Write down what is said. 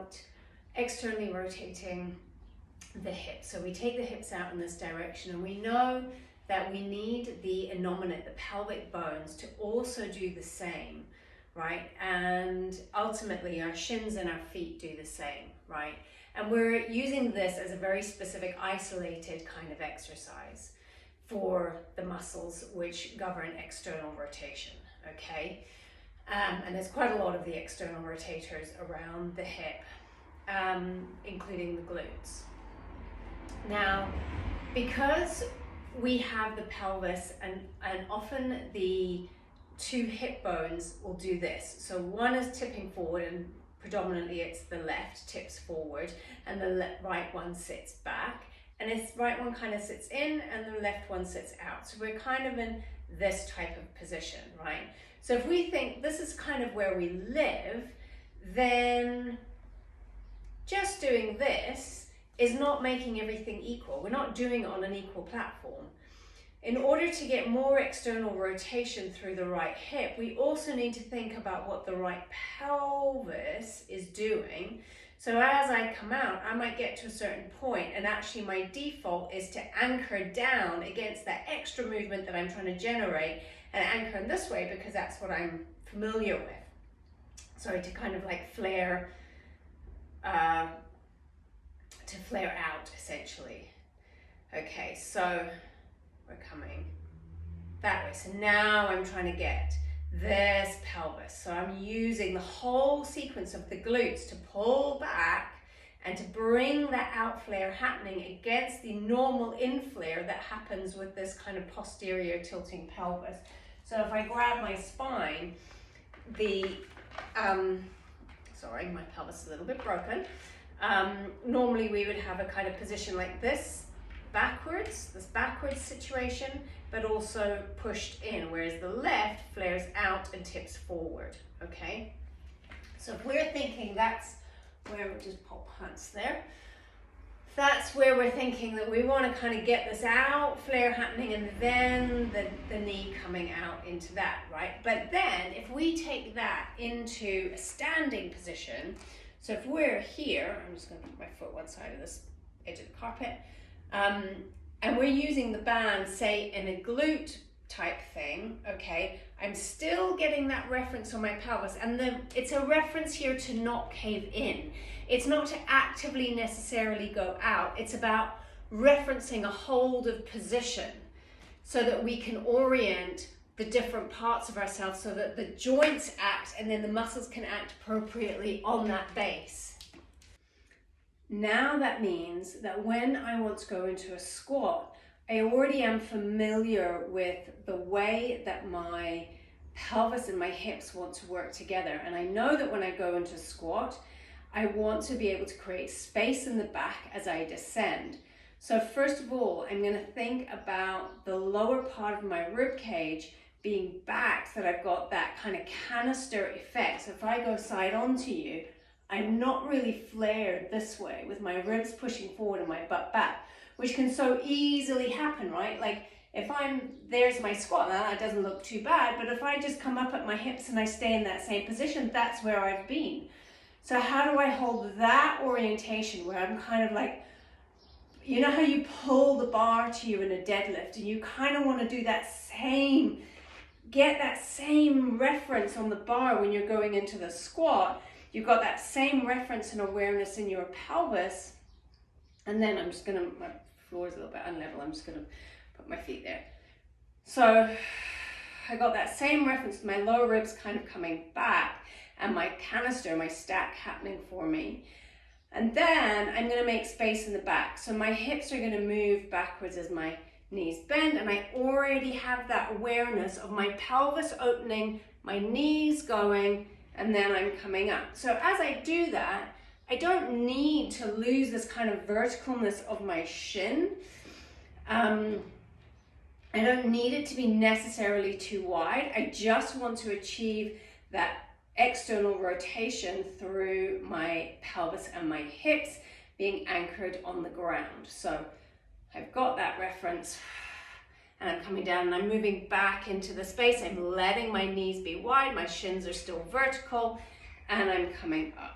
about externally rotating the hips. So we take the hips out in this direction, and we know that we need the innominate, the pelvic bones, to also do the same, right? And ultimately our shins and our feet do the same, right? And we're using this as a very specific isolated kind of exercise for the muscles which govern external rotation, okay? And there's quite a lot of the external rotators around the hip, including the glutes. Now, because we have the pelvis, and often the two hip bones will do this. So one is tipping forward, and predominantly it's the left tips forward, and the right one sits back. And this right one kind of sits in, and the left one sits out. So we're kind of in this type of position, right? So if we think this is kind of where we live, then just doing this is not making everything equal. We're not doing it on an equal platform. In order to get more external rotation through the right hip, we also need to think about what the right pelvis is doing. So as I come out, I might get to a certain point, and actually my default is to anchor down against that extra movement that I'm trying to generate, and anchor in this way because that's what I'm familiar with. Sorry, to kind of like flare out essentially. Okay, so we're coming that way. So now I'm trying to get this pelvis. So I'm using the whole sequence of the glutes to pull back and to bring that out flare happening against the normal in flare that happens with this kind of posterior tilting pelvis. So if I grab my spine, sorry, my pelvis is a little bit broken. Normally we would have a kind of position like this backwards situation, but also pushed in, whereas the left flares out and tips forward, okay? So if we're thinking that's where, we'll just pop hands there, that's where we're thinking that we want to kind of get this out flare happening, and then the knee coming out into that, right? But then if we take that into a standing position, so if we're here, I'm just going to put my foot one side of this edge of the carpet, and we're using the band, say, in a glute type thing, okay, I'm still getting that reference on my pelvis, and it's a reference here to not cave in. It's not to actively necessarily go out. It's about referencing a hold of position so that we can orient the different parts of ourselves so that the joints act and then the muscles can act appropriately on that base. Now that means that when I want to go into a squat, I already am familiar with the way that my pelvis and my hips want to work together. And I know that when I go into squat, I want to be able to create space in the back as I descend. So first of all, I'm going to think about the lower part of my rib cage being back so that I've got that kind of canister effect. So if I go side onto you, I'm not really flared this way with my ribs pushing forward and my butt back, which can so easily happen, right? Like if there's my squat, now that doesn't look too bad, but if I just come up at my hips and I stay in that same position, that's where I've been. So how do I hold that orientation where I'm kind of like, you know how you pull the bar to you in a deadlift, and you kind of want to do that same, get that same reference on the bar when you're going into the squat. You've got that same reference and awareness in your pelvis. And then I'm just gonna, my floor is a little bit unlevel, I'm just gonna put my feet there. So I got that same reference to my lower ribs kind of coming back, and my canister, my stack happening for me. And then I'm gonna make space in the back. So my hips are gonna move backwards as my knees bend, and I already have that awareness of my pelvis opening, my knees going, and then I'm coming up. So as I do that, I don't need to lose this kind of verticalness of my shin. I don't need it to be necessarily too wide. I just want to achieve that external rotation through my pelvis and my hips being anchored on the ground. So I've got that reference, and I'm coming down and I'm moving back into the space. I'm letting my knees be wide, my shins are still vertical, and I'm coming up.